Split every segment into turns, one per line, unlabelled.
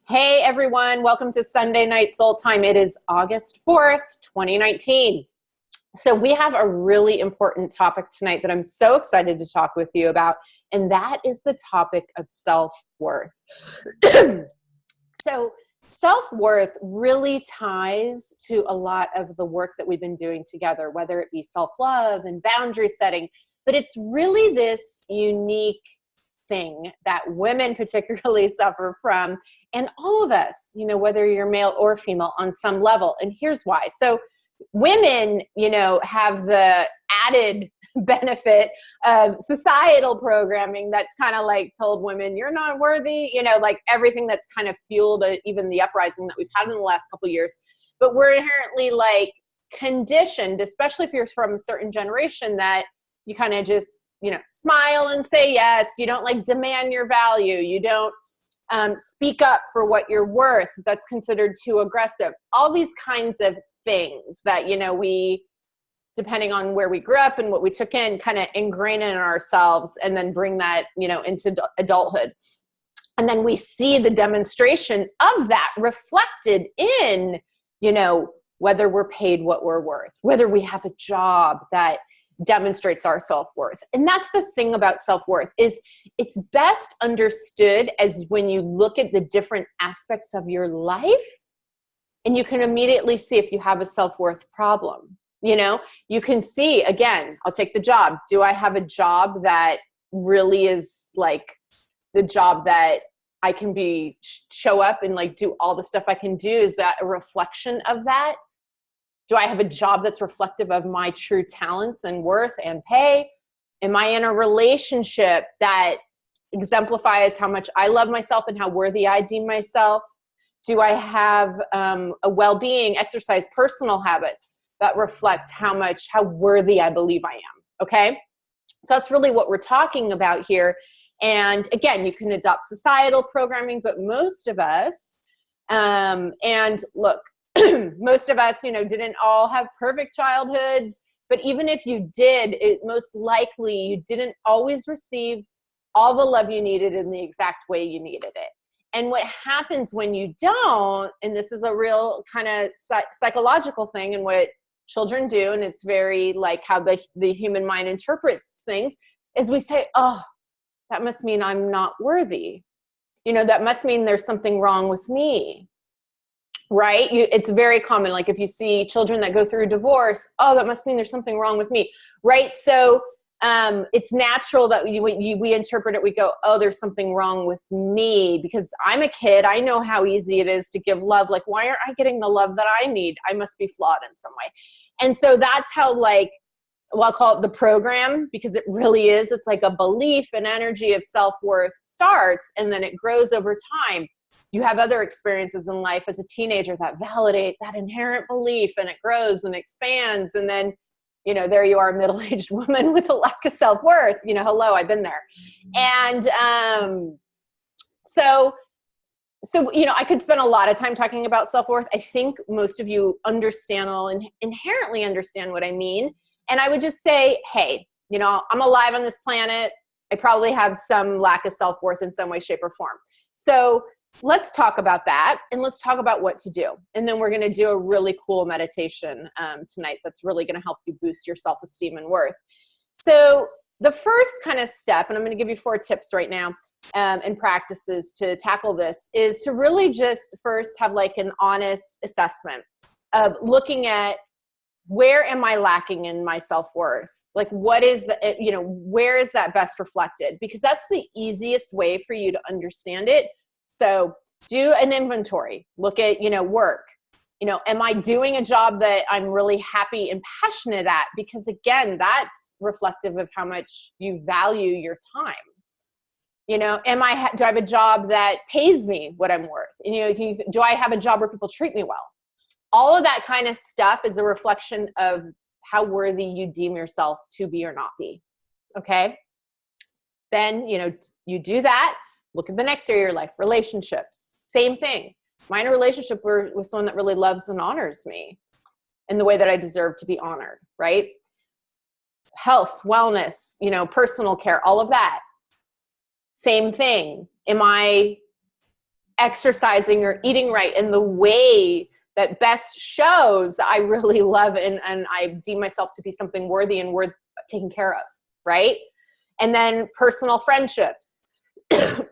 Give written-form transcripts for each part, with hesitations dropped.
Hey everyone, welcome to Sunday Night Soul Time. It is August 4th, 2019. So we have a really important topic tonight that I'm so excited to talk with you about, and that is the topic of self-worth. So self-worth really ties to a lot of the work that we've been doing together, whether it be self-love and boundary setting, but it's really this unique thing that women particularly suffer from, and all of us, whether you're male or female on some level. And here's why. So women, have the added benefit of societal programming that's kind of like told women you're not worthy, like everything that's kind of fueled even the uprising that we've had in the last couple of years. But we're inherently like conditioned, especially if you're from a certain generation, that you kind of just smile and say yes. You don't like demand your value. You don't speak up for what you're worth. That's considered too aggressive. All these kinds of things that, we, depending on where we grew up and what we took in, kind of ingrain in ourselves and then bring that, into adulthood. And then we see the demonstration of that reflected in, whether we're paid what we're worth, whether we have a job that demonstrates our self-worth. And that's the thing about self-worth, is it's best understood as when you look at the different aspects of your life and you can immediately see if you have a self-worth problem. You can see, again, I'll take the job. Do I have a job that really is like the job that I can show up and like do all the stuff I can do? Is that a reflection of that? Do I have a job that's reflective of my true talents and worth and pay? Am I in a relationship that exemplifies how much I love myself and how worthy I deem myself? Do I have a well-being, exercise, personal habits that reflect how worthy I believe I am? Okay? So that's really what we're talking about here. And again, you can adopt societal programming, but most of us, and look, most of us, didn't all have perfect childhoods, but even if you did, it most likely you didn't always receive all the love you needed in the exact way you needed it. And what happens when you don't, and this is a real kind of psychological thing and what children do, and it's very like how the human mind interprets things, is we say, oh, that must mean I'm not worthy. That must mean there's something wrong with me. Right? It's very common. Like if you see children that go through divorce, oh, that must mean there's something wrong with me. Right? So it's natural that we interpret it. We go, oh, there's something wrong with me because I'm a kid. I know how easy it is to give love. Like, why aren't I getting the love that I need? I must be flawed in some way. And so that's how I'll call it the program, because it really is. It's like a belief and energy of self-worth starts, and then it grows over time. You have other experiences in life as a teenager that validate that inherent belief, and it grows and expands. And then, there you are, a middle-aged woman with a lack of self-worth. Hello, I've been there. And so, I could spend a lot of time talking about self-worth. I think most of you understand and inherently understand what I mean. And I would just say, hey, I'm alive on this planet. I probably have some lack of self-worth in some way, shape, or form. So let's talk about that, and let's talk about what to do. And then we're going to do a really cool meditation tonight that's really going to help you boost your self-esteem and worth. So the first kind of step, and I'm going to give you 4 tips right now and practices to tackle this, is to really just first have like an honest assessment of looking at, where am I lacking in my self-worth? Like where is that best reflected? Because that's the easiest way for you to understand it. So do an inventory, look at, work, am I doing a job that I'm really happy and passionate at? Because again, that's reflective of how much you value your time. Do I have a job that pays me what I'm worth? Do I have a job where people treat me well? All of that kind of stuff is a reflection of how worthy you deem yourself to be or not be. Okay. Then, you do that. Look at the next area of your life. Relationships, same thing. Am I in a relationship with someone that really loves and honors me in the way that I deserve to be honored, right? Health, wellness, personal care, all of that. Same thing. Am I exercising or eating right in the way that best shows that I really love and I deem myself to be something worthy and worth taking care of, right? And then personal friendships.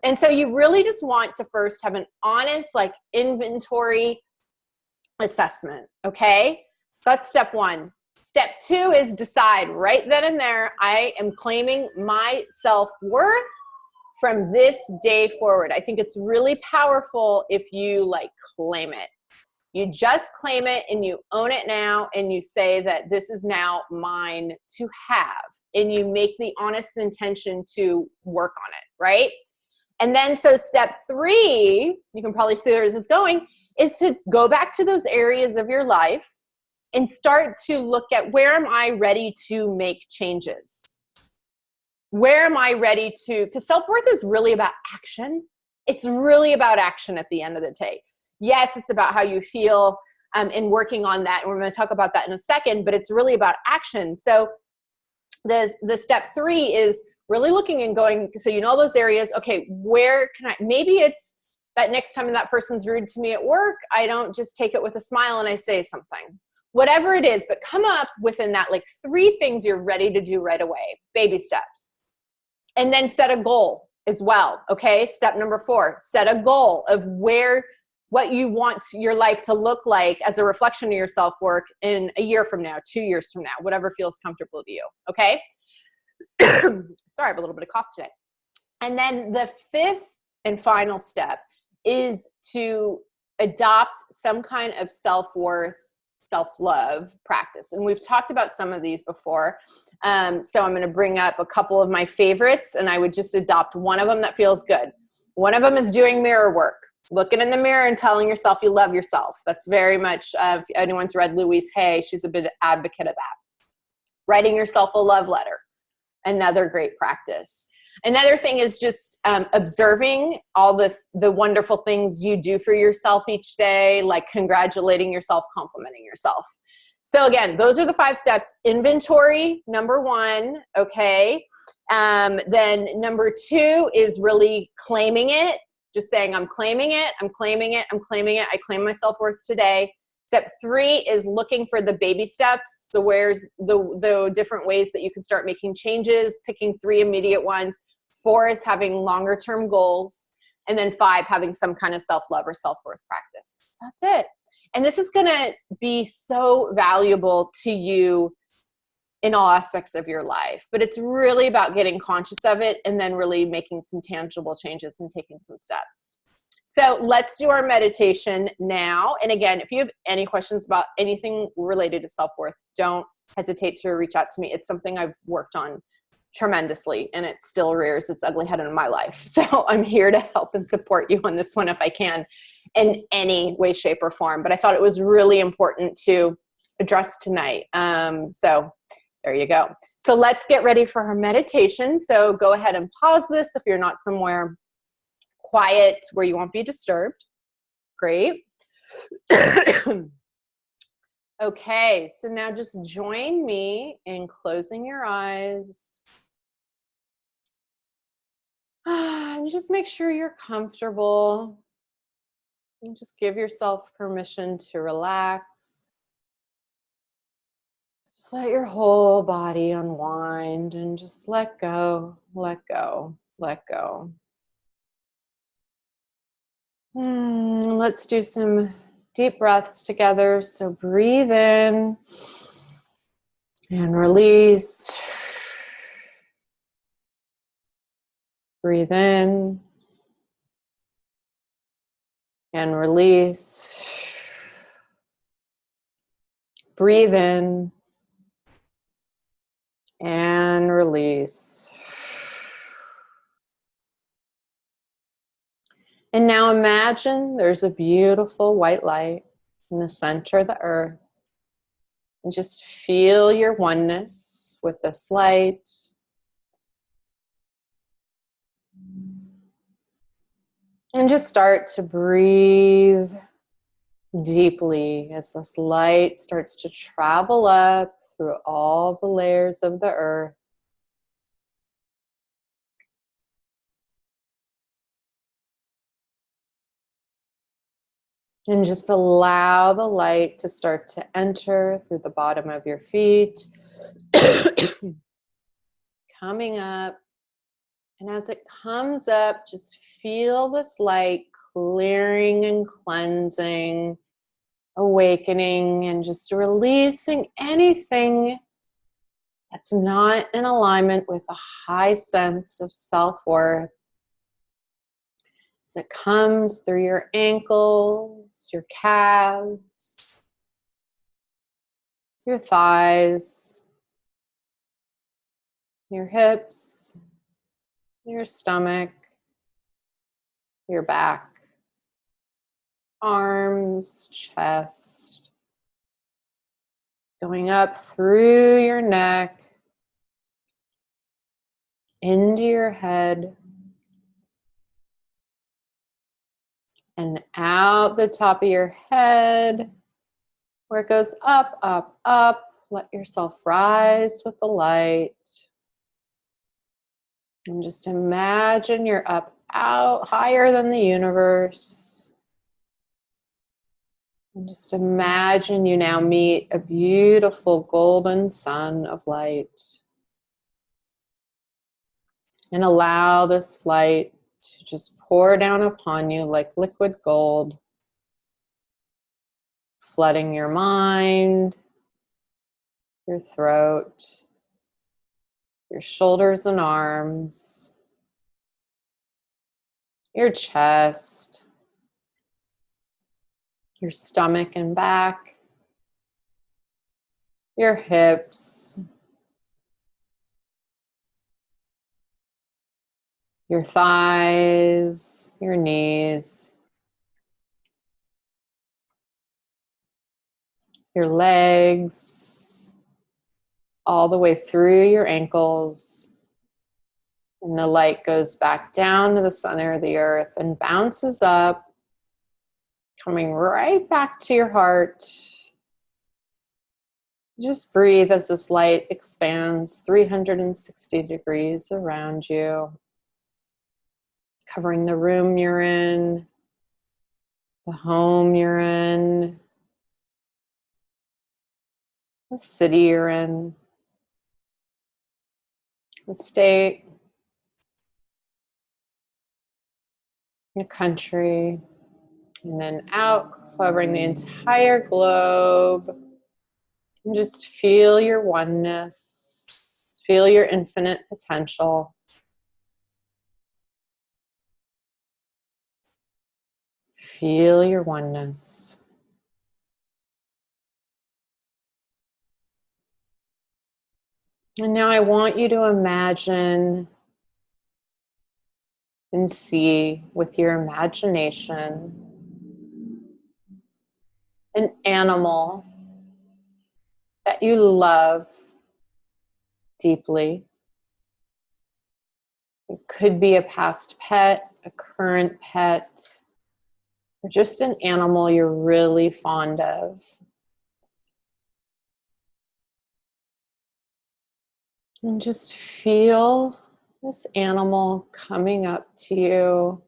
And so you really just want to first have an honest, like, inventory assessment, okay? So that's step one. Step two is decide right then and there, I am claiming my self-worth from this day forward. I think it's really powerful if you like claim it. You just claim it and you own it now, and you say that this is now mine to have, and you make the honest intention to work on it, right? And then so step three, you can probably see where this is going, is to go back to those areas of your life and start to look at, where am I ready to make changes? Where am I ready to, because self-worth is really about action. It's really about action at the end of the day. Yes, it's about how you feel and working on that. And we're going to talk about that in a second, but it's really about action. So the step three is really looking and going, so you know those areas, okay, where can I, maybe it's that next time that person's rude to me at work, I don't just take it with a smile and I say something. Whatever it is, but come up within that, like, 3 things you're ready to do right away, baby steps. And then set a goal as well, okay? Step number 4, set a goal of what you want your life to look like as a reflection of your self-worth in a year from now, 2 years from now, whatever feels comfortable to you, okay? Sorry, I have a little bit of cough today. And then the 5th and final step is to adopt some kind of self-worth, self-love practice. And we've talked about some of these before. So I'm going to bring up a couple of my favorites, and I would just adopt one of them that feels good. One of them is doing mirror work. Looking in the mirror and telling yourself you love yourself. That's very much, if anyone's read Louise Hay, she's a big advocate of that. Writing yourself a love letter, another great practice. Another thing is just observing all the wonderful things you do for yourself each day, like congratulating yourself, complimenting yourself. So again, those are the 5 steps. Inventory, number 1, okay? Then number 2 is really claiming it. Just saying, I'm claiming it, I'm claiming it, I'm claiming it. I claim my self-worth today. Step 3 is looking for the baby steps, the different ways that you can start making changes, picking 3 immediate ones. 4 is having longer term goals. And then 5, having some kind of self-love or self-worth practice. So that's it. And this is going to be so valuable to you in all aspects of your life. But it's really about getting conscious of it and then really making some tangible changes and taking some steps. So let's do our meditation now. And again, if you have any questions about anything related to self-worth, don't hesitate to reach out to me. It's something I've worked on tremendously, and it still rears its ugly head in my life. So I'm here to help and support you on this one if I can in any way, shape, or form. But I thought it was really important to address tonight. So there you go. So let's get ready for our meditation. So go ahead and pause this if you're not somewhere quiet where you won't be disturbed. Great. Okay, so now just join me in closing your eyes. And just make sure you're comfortable. And just give yourself permission to relax. Just let your whole body unwind and just let go, let go, let go. Let's do some deep breaths together. So breathe in and release. Breathe in and release. Breathe in and release. And now imagine there's a beautiful white light in the center of the earth. And just feel your oneness with this light. And just start to breathe deeply as this light starts to travel up through all the layers of the earth. And just allow the light to start to enter through the bottom of your feet, coming up. And as it comes up, just feel this light clearing and cleansing, awakening, and just releasing anything that's not in alignment with a high sense of self-worth. As it comes through your ankles, your calves, your thighs, your hips, your stomach, your back, arms, chest, going up through your neck, into your head, and out the top of your head, where it goes up, up, up. Let yourself rise with the light. And just imagine you're up, out, higher than the universe. And just imagine you now meet a beautiful golden sun of light. And allow this light to just pour down upon you like liquid gold, flooding your mind, your throat, your shoulders and arms, your chest, your stomach and back, your hips, your thighs, your knees, your legs, all the way through your ankles. And the light goes back down to the center of the earth and bounces up, coming right back to your heart. Just breathe as this light expands 360 degrees around you, covering the room you're in, the home you're in, the city you're in, the state, the country, and then out, covering the entire globe. And just feel your oneness, feel your infinite potential. Feel your oneness. And now I want you to imagine and see with your imagination an animal that you love deeply. It could be a past pet, a current pet, or just an animal you're really fond of. And just feel this animal coming up to you.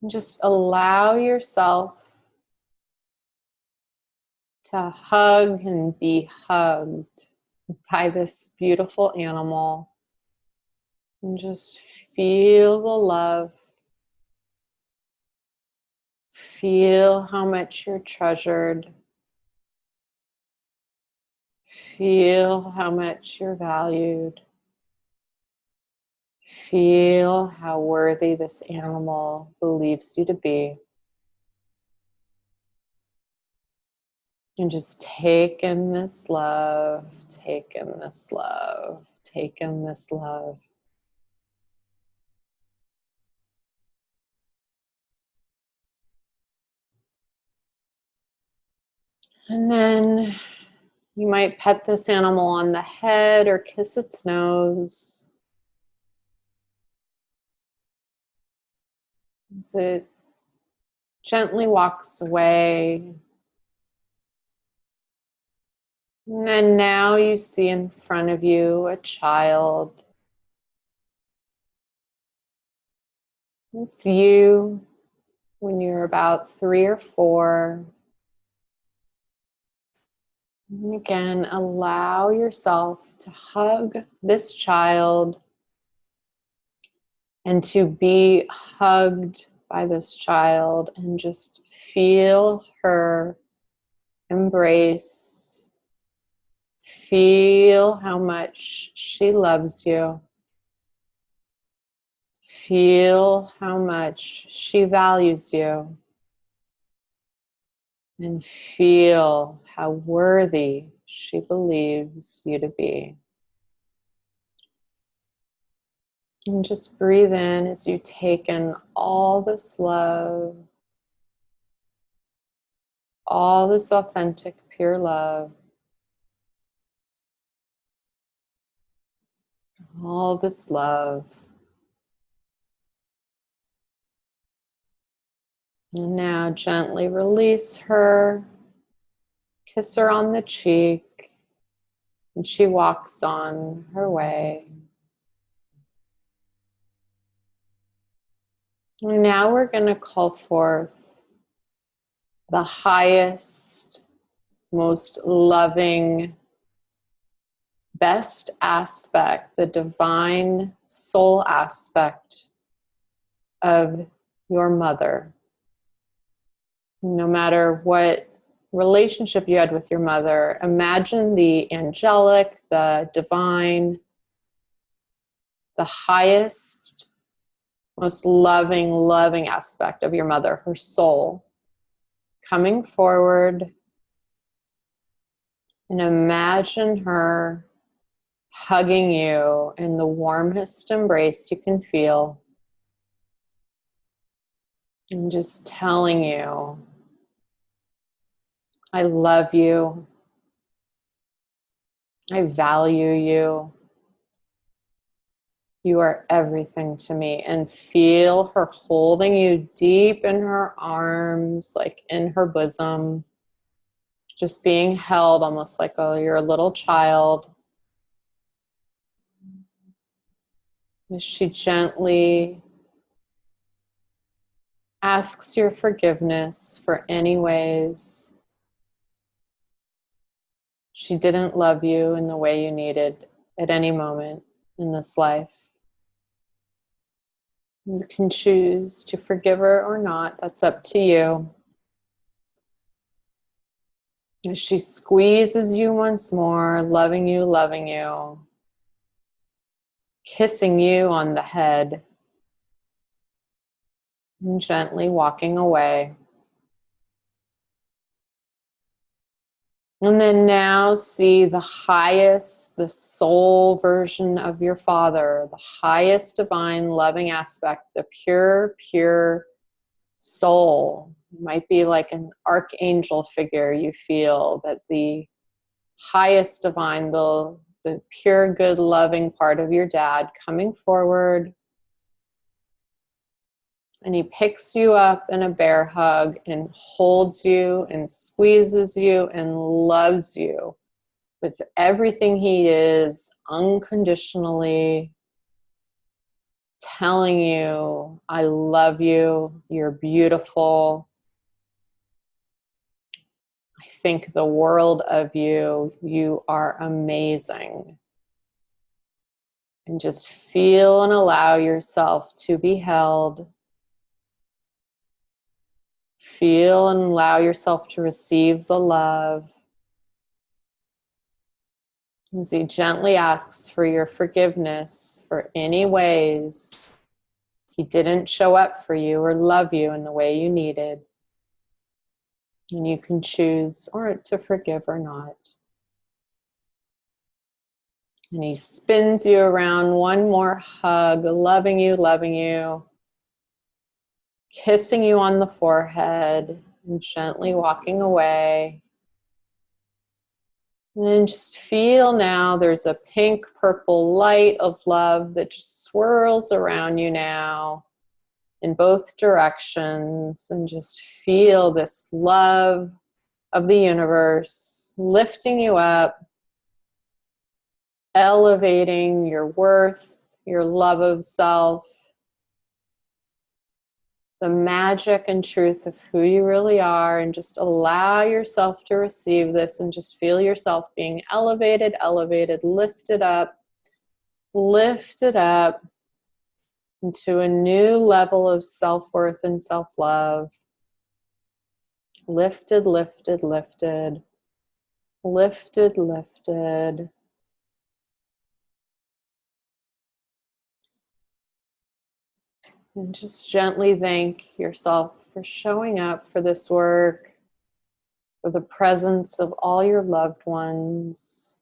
And just allow yourself to hug and be hugged by this beautiful animal. And just feel the love. Feel how much you're treasured. Feel how much you're valued. Feel how worthy this animal believes you to be. And just take in this love, take in this love, take in this love. And then you might pet this animal on the head or kiss its nose. As it gently walks away. And then now you see in front of you a child. It's you when you're about 3 or 4. And again, allow yourself to hug this child and to be hugged by this child and just feel her embrace. Feel how much she loves you. Feel how much she values you. And feel how worthy she believes you to be. And just breathe in as you take in all this love, all this authentic, pure love, all this love. And now gently release her, kiss her on the cheek, and she walks on her way. And now we're going to call forth the highest, most loving, best aspect, the divine soul aspect of your mother. No matter what relationship you had with your mother, imagine the angelic, the divine, the highest, most loving aspect of your mother, her soul, coming forward, and imagine her hugging you in the warmest embrace you can feel, and just telling you, I love you, I value you, you are everything to me. And feel her holding you deep in her arms, like in her bosom, just being held almost like you're a little child. As she gently asks your forgiveness for any ways she didn't love you in the way you needed at any moment in this life. You can choose to forgive her or not. That's up to you. As she squeezes you once more, loving you, kissing you on the head, and gently walking away. And then now see the highest, the soul version of your father, the highest divine loving aspect, the pure soul. It might be like an archangel figure you feel, but the highest divine, the pure, good, loving part of your dad coming forward. And he picks you up in a bear hug and holds you and squeezes you and loves you with everything he is, unconditionally, telling you, I love you, you're beautiful, I think the world of you, you are amazing. And just feel and allow yourself to be held. Feel and allow yourself to receive the love. As he gently asks for your forgiveness for any ways he didn't show up for you or love you in the way you needed. And you can choose or to forgive or not. And he spins you around, one more hug, loving you, kissing you on the forehead, and gently walking away. And then just feel now there's a pink purple light of love that just swirls around you now in both directions, and just feel this love of the universe lifting you up, elevating your worth, your love of self, the magic and truth of who you really are, and just allow yourself to receive this and just feel yourself being elevated, elevated, lifted up into a new level of self-worth and self-love. Lifted, lifted, lifted, lifted, lifted. And just gently thank yourself for showing up for this work, for the presence of all your loved ones.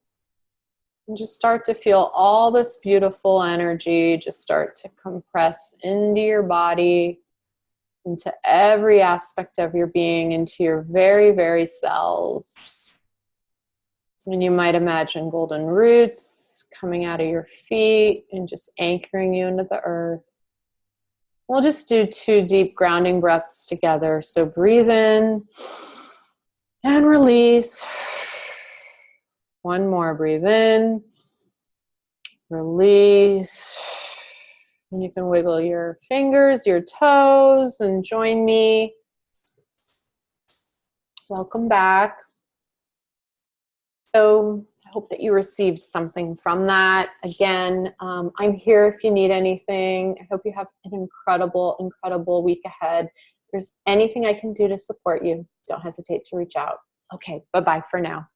And just start to feel all this beautiful energy just start to compress into your body, into every aspect of your being, into your very, very cells. And you might imagine golden roots coming out of your feet and just anchoring you into the earth. We'll just do 2 deep grounding breaths together. So breathe in and release. 1 more, breathe in, release. And you can wiggle your fingers, your toes, and join me. Welcome back. So I hope that you received something from that. Again, I'm here if you need anything. I hope you have an incredible, incredible week ahead. If there's anything I can do to support you, don't hesitate to reach out. Okay, bye-bye for now.